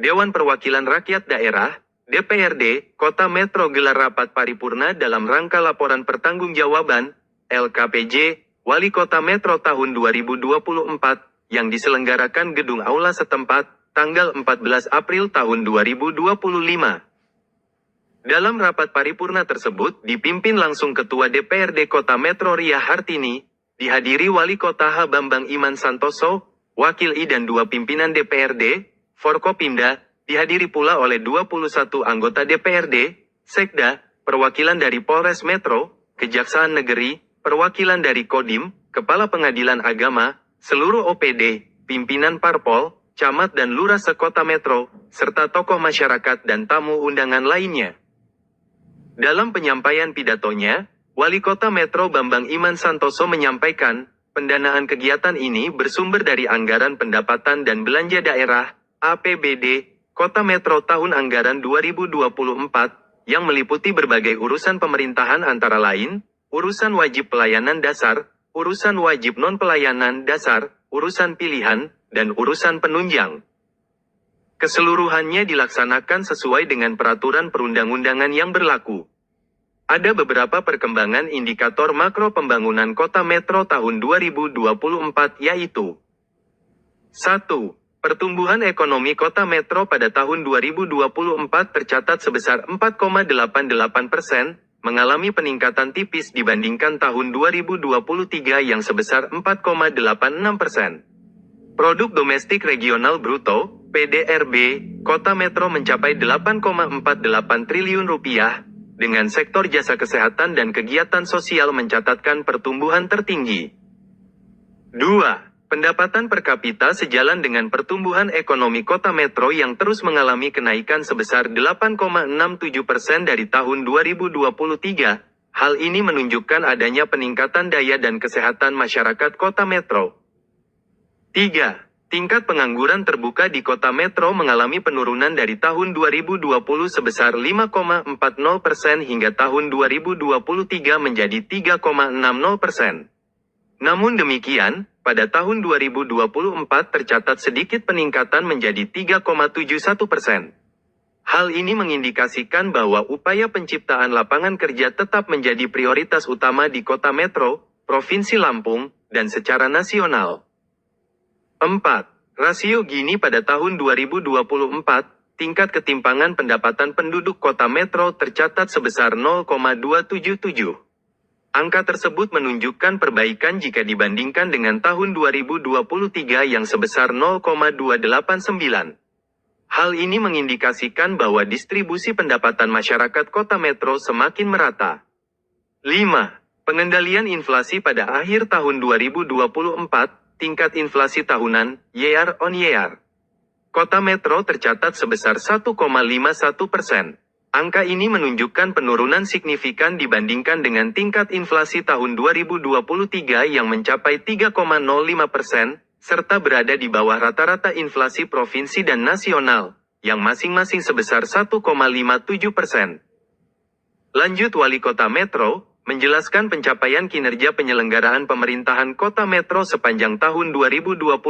Dewan Perwakilan Rakyat Daerah, DPRD, Kota Metro gelar rapat paripurna dalam rangka laporan pertanggungjawaban, LKPJ, Wali Kota Metro tahun 2024, yang diselenggarakan Gedung Aula setempat, tanggal 14 April tahun 2025. Dalam rapat paripurna tersebut dipimpin langsung Ketua DPRD Kota Metro Ria Hartini, dihadiri Wali Kota H. Bambang Iman Santoso, Wakil I dan 2 pimpinan DPRD, Forkopimda, dihadiri pula oleh 21 anggota DPRD, Sekda, perwakilan dari Polres Metro, Kejaksaan Negeri, perwakilan dari Kodim, Kepala Pengadilan Agama, seluruh OPD, pimpinan Parpol, Camat dan Lurah sekota Metro, serta tokoh masyarakat dan tamu undangan lainnya. Dalam penyampaian pidatonya, Wali Kota Metro Bambang Iman Santoso menyampaikan, pendanaan kegiatan ini bersumber dari Anggaran Pendapatan dan Belanja Daerah, APBD, Kota Metro tahun anggaran 2024, yang meliputi berbagai urusan pemerintahan antara lain, urusan wajib pelayanan dasar, urusan wajib non-pelayanan dasar, urusan pilihan, dan urusan penunjang. Keseluruhannya dilaksanakan sesuai dengan peraturan perundang-undangan yang berlaku. Ada beberapa perkembangan indikator makro pembangunan Kota Metro tahun 2024 yaitu 1. Pertumbuhan ekonomi Kota Metro pada tahun 2024 tercatat sebesar 4,88%, mengalami peningkatan tipis dibandingkan tahun 2023 yang sebesar 4,86%. Produk Domestik Regional Bruto, PDRB, Kota Metro mencapai 8,48 triliun rupiah, dengan sektor jasa kesehatan dan kegiatan sosial mencatatkan pertumbuhan tertinggi. 2. Pendapatan per kapita sejalan dengan pertumbuhan ekonomi Kota Metro yang terus mengalami kenaikan sebesar 8,67% dari tahun 2023. Hal ini menunjukkan adanya peningkatan daya dan kesehatan masyarakat Kota Metro. 3. Tingkat pengangguran terbuka di Kota Metro mengalami penurunan dari tahun 2020 sebesar 5,40% hingga tahun 2023 menjadi 3,60%. Namun demikian, pada tahun 2024 tercatat sedikit peningkatan menjadi 3,71%. Hal ini mengindikasikan bahwa upaya penciptaan lapangan kerja tetap menjadi prioritas utama di Kota Metro, Provinsi Lampung, dan secara nasional. 4. Rasio Gini pada tahun 2024, tingkat ketimpangan pendapatan penduduk Kota Metro tercatat sebesar 0,277. Angka tersebut menunjukkan perbaikan jika dibandingkan dengan tahun 2023 yang sebesar 0,289. Hal ini mengindikasikan bahwa distribusi pendapatan masyarakat Kota Metro semakin merata. 5. Pengendalian inflasi pada akhir tahun 2024, tingkat inflasi tahunan, year on year. Kota Metro tercatat sebesar 1,51%. Angka ini menunjukkan penurunan signifikan dibandingkan dengan tingkat inflasi tahun 2023 yang mencapai 3,05%, serta berada di bawah rata-rata inflasi provinsi dan nasional, yang masing-masing sebesar 1,57%. Lanjut Wali Kota Metro, menjelaskan pencapaian kinerja penyelenggaraan pemerintahan Kota Metro sepanjang tahun 2024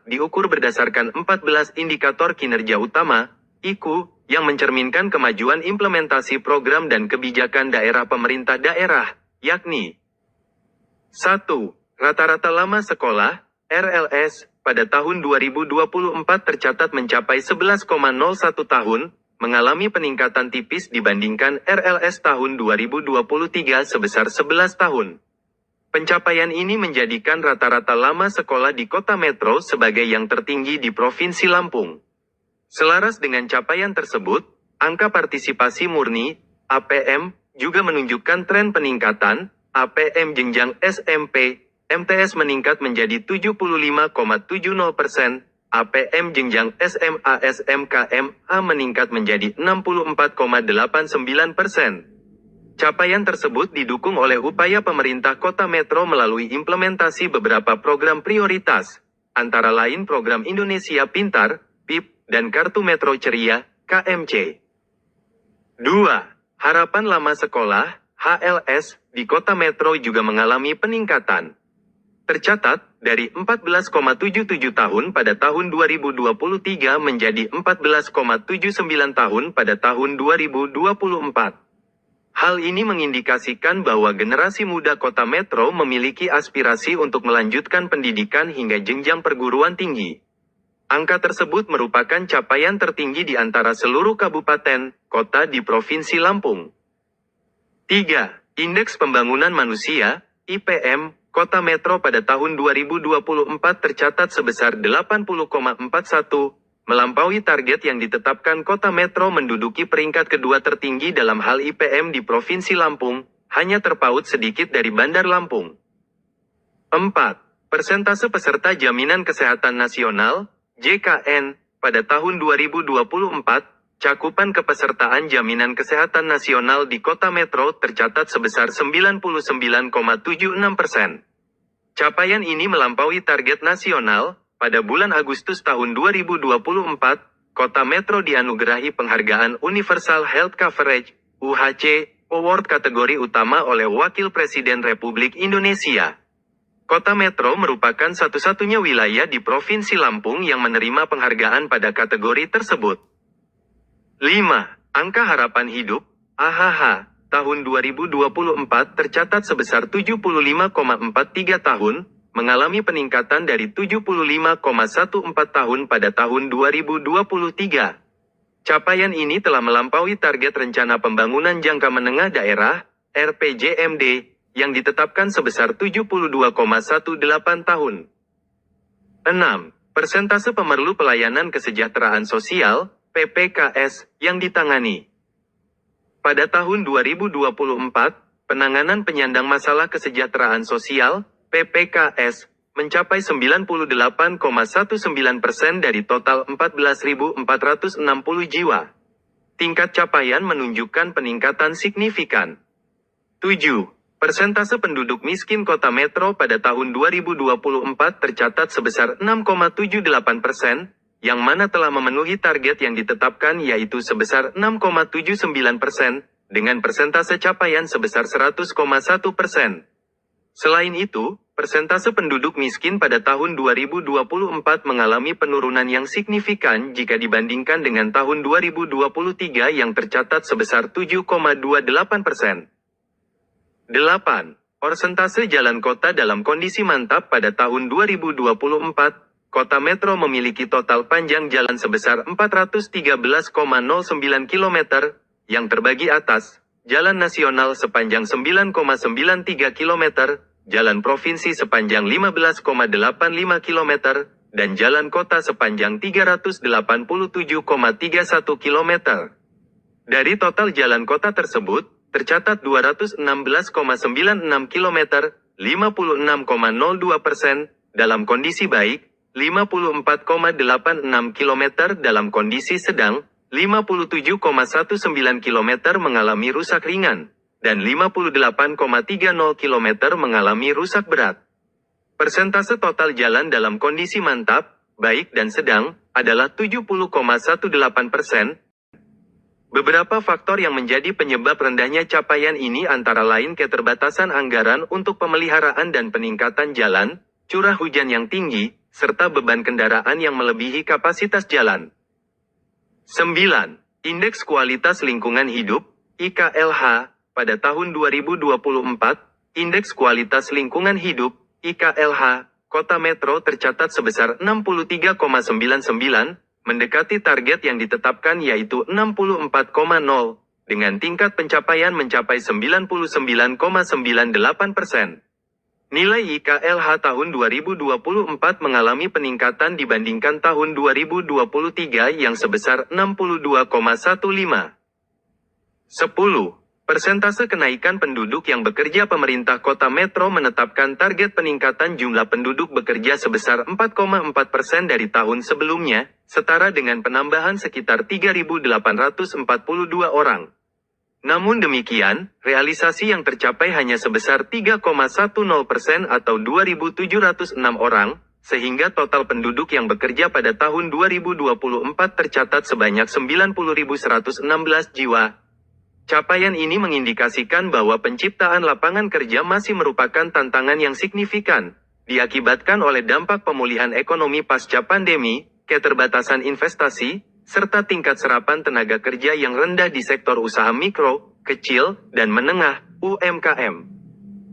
diukur berdasarkan 14 indikator kinerja utama, IKU, yang mencerminkan kemajuan implementasi program dan kebijakan daerah pemerintah daerah, yakni 1. Rata-rata lama sekolah, RLS, pada tahun 2024 tercatat mencapai 11,01 tahun, mengalami peningkatan tipis dibandingkan RLS tahun 2023 sebesar 11 tahun. Pencapaian ini menjadikan rata-rata lama sekolah di Kota Metro sebagai yang tertinggi di Provinsi Lampung. Selaras dengan capaian tersebut, angka partisipasi murni, APM, juga menunjukkan tren peningkatan, APM jenjang SMP, MTS meningkat menjadi 75,70%, APM jenjang SMA SMK MA meningkat menjadi 64,89%. Capaian tersebut didukung oleh upaya pemerintah Kota Metro melalui implementasi beberapa program prioritas, antara lain Program Indonesia Pintar, PIP, dan Kartu Metro Ceria, KMC. 2. Harapan lama sekolah, HLS, di Kota Metro juga mengalami peningkatan. Tercatat, dari 14,77 tahun pada tahun 2023 menjadi 14,79 tahun pada tahun 2024. Hal ini mengindikasikan bahwa generasi muda Kota Metro memiliki aspirasi untuk melanjutkan pendidikan hingga jenjang perguruan tinggi. Angka tersebut merupakan capaian tertinggi di antara seluruh kabupaten, kota di Provinsi Lampung. 3. Indeks Pembangunan Manusia, IPM, Kota Metro pada tahun 2024 tercatat sebesar 80,41, melampaui target yang ditetapkan Kota Metro menduduki peringkat kedua tertinggi dalam hal IPM di Provinsi Lampung, hanya terpaut sedikit dari Bandar Lampung. 4. Persentase peserta Jaminan Kesehatan Nasional, JKN, pada tahun 2024, cakupan kepesertaan Jaminan Kesehatan Nasional di Kota Metro tercatat sebesar 99,76%. Capaian ini melampaui target nasional. Pada bulan Agustus tahun 2024, Kota Metro dianugerahi penghargaan Universal Health Coverage, UHC, Award kategori utama oleh Wakil Presiden Republik Indonesia. Kota Metro merupakan satu-satunya wilayah di Provinsi Lampung yang menerima penghargaan pada kategori tersebut. 5. Angka harapan hidup, AHH, tahun 2024 tercatat sebesar 75,43 tahun, mengalami peningkatan dari 75,14 tahun pada tahun 2023. Capaian ini telah melampaui target Rencana Pembangunan Jangka Menengah Daerah, RPJMD, yang ditetapkan sebesar 72,18 tahun. 6. Persentase pemerlu pelayanan kesejahteraan sosial, PPKS, yang ditangani. Pada tahun 2024, penanganan penyandang masalah kesejahteraan sosial, PPKS, mencapai 98,19% dari total 14.460 jiwa. Tingkat capaian menunjukkan peningkatan signifikan. 7. Persentase penduduk miskin Kota Metro pada tahun 2024 tercatat sebesar 6,78%, yang mana telah memenuhi target yang ditetapkan yaitu sebesar 6,79%, dengan persentase capaian sebesar 100,1%. Selain itu, persentase penduduk miskin pada tahun 2024 mengalami penurunan yang signifikan jika dibandingkan dengan tahun 2023 yang tercatat sebesar 7,28%. 8. Persentase jalan kota dalam kondisi mantap pada tahun 2024, Kota Metro memiliki total panjang jalan sebesar 413,09 km, yang terbagi atas jalan nasional sepanjang 9,93 km, jalan provinsi sepanjang 15,85 km, dan jalan kota sepanjang 387,31 km. Dari total jalan kota tersebut, tercatat 216,96 km, 56,02% dalam kondisi baik, 54,86 km dalam kondisi sedang, 57,19 km mengalami rusak ringan, dan 58,30 km mengalami rusak berat. Persentase total jalan dalam kondisi mantap, baik dan sedang, adalah 70,18%. Beberapa faktor yang menjadi penyebab rendahnya capaian ini antara lain keterbatasan anggaran untuk pemeliharaan dan peningkatan jalan, curah hujan yang tinggi, serta beban kendaraan yang melebihi kapasitas jalan. 9. Indeks Kualitas Lingkungan Hidup, IKLH, pada tahun 2024, Indeks Kualitas Lingkungan Hidup, IKLH, Kota Metro tercatat sebesar 63,99, mendekati target yang ditetapkan yaitu 64,0, dengan tingkat pencapaian mencapai 99,98%. Nilai IKLH tahun 2024 mengalami peningkatan dibandingkan tahun 2023 yang sebesar 62,15. 10. Persentase kenaikan penduduk yang bekerja. Pemerintah Kota Metro menetapkan target peningkatan jumlah penduduk bekerja sebesar 4,4% dari tahun sebelumnya, setara dengan penambahan sekitar 3.842 orang. Namun demikian, realisasi yang tercapai hanya sebesar 3,10% atau 2.706 orang, sehingga total penduduk yang bekerja pada tahun 2024 tercatat sebanyak 90.116 jiwa. Capaian ini mengindikasikan bahwa penciptaan lapangan kerja masih merupakan tantangan yang signifikan, diakibatkan oleh dampak pemulihan ekonomi pasca pandemi, keterbatasan investasi, serta tingkat serapan tenaga kerja yang rendah di sektor usaha mikro, kecil, dan menengah, UMKM.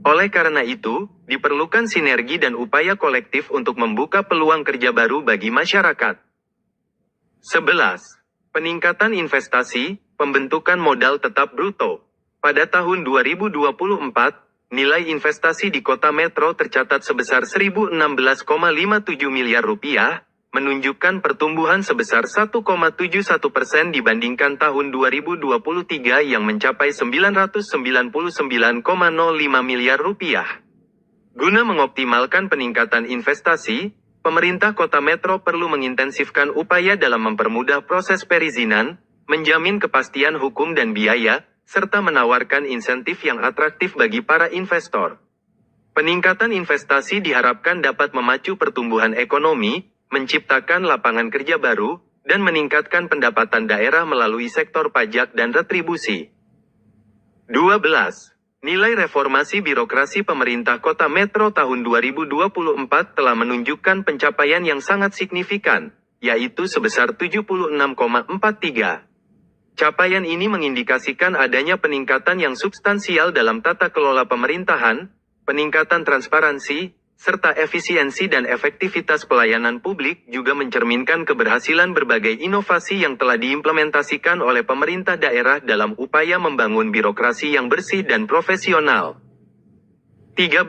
Oleh karena itu, diperlukan sinergi dan upaya kolektif untuk membuka peluang kerja baru bagi masyarakat. 11. Peningkatan investasi, pembentukan modal tetap bruto. Pada tahun 2024, nilai investasi di kota metro tercatat sebesar 1.016,57 miliar rupiah, menunjukkan pertumbuhan sebesar 1,71% dibandingkan tahun 2023 yang mencapai 999,05 miliar rupiah. Guna mengoptimalkan peningkatan investasi, pemerintah kota metro perlu mengintensifkan upaya dalam mempermudah proses perizinan, menjamin kepastian hukum dan biaya, serta menawarkan insentif yang atraktif bagi para investor. Peningkatan investasi diharapkan dapat memacu pertumbuhan ekonomi, menciptakan lapangan kerja baru, dan meningkatkan pendapatan daerah melalui sektor pajak dan retribusi. 12. Nilai reformasi birokrasi pemerintah kota metro tahun 2024 telah menunjukkan pencapaian yang sangat signifikan, yaitu sebesar 76,43. Capaian ini mengindikasikan adanya peningkatan yang substansial dalam tata kelola pemerintahan, peningkatan transparansi, serta efisiensi dan efektivitas pelayanan publik juga mencerminkan keberhasilan berbagai inovasi yang telah diimplementasikan oleh pemerintah daerah dalam upaya membangun birokrasi yang bersih dan profesional. 13.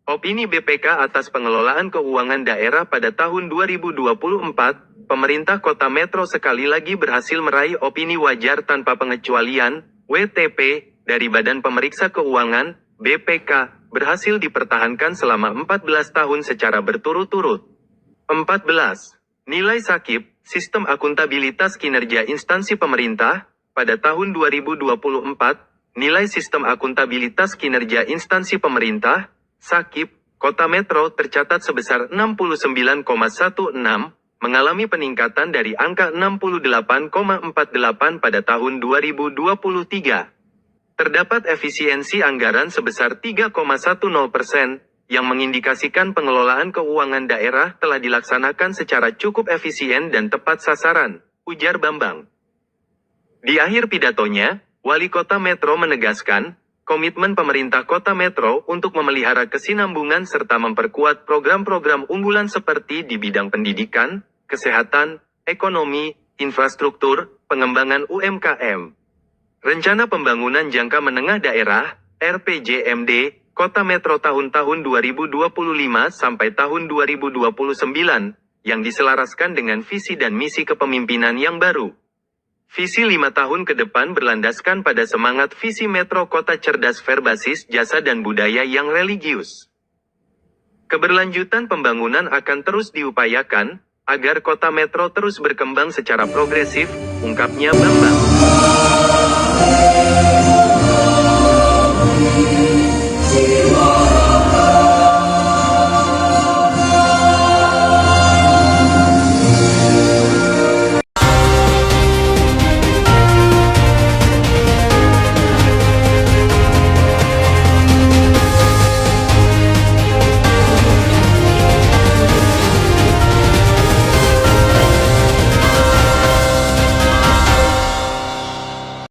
Opini BPK atas pengelolaan keuangan daerah pada tahun 2024, pemerintah kota metro sekali lagi berhasil meraih opini wajar tanpa pengecualian, WTP, dari Badan Pemeriksa Keuangan, BPK, berhasil dipertahankan selama 14 tahun secara berturut-turut. 14. Nilai SAKIP, Sistem Akuntabilitas Kinerja Instansi Pemerintah, pada tahun 2024, nilai Sistem Akuntabilitas Kinerja Instansi Pemerintah, SAKIP, Kota Metro tercatat sebesar 69,16, mengalami peningkatan dari angka 68,48 pada tahun 2023. Terdapat efisiensi anggaran sebesar 3,10%, yang mengindikasikan pengelolaan keuangan daerah telah dilaksanakan secara cukup efisien dan tepat sasaran, ujar Bambang. Di akhir pidatonya, Wali Kota Metro menegaskan, komitmen pemerintah Kota Metro untuk memelihara kesinambungan serta memperkuat program-program unggulan seperti di bidang pendidikan, kesehatan, ekonomi, infrastruktur, pengembangan UMKM. Rencana Pembangunan Jangka Menengah Daerah, RPJMD, Kota Metro tahun-tahun 2025 sampai tahun 2029, yang diselaraskan dengan visi dan misi kepemimpinan yang baru. Visi 5 tahun ke depan berlandaskan pada semangat visi Metro Kota Cerdas berbasis jasa dan budaya yang religius. Keberlanjutan pembangunan akan terus diupayakan, agar Kota Metro terus berkembang secara progresif, ungkapnya Bambang.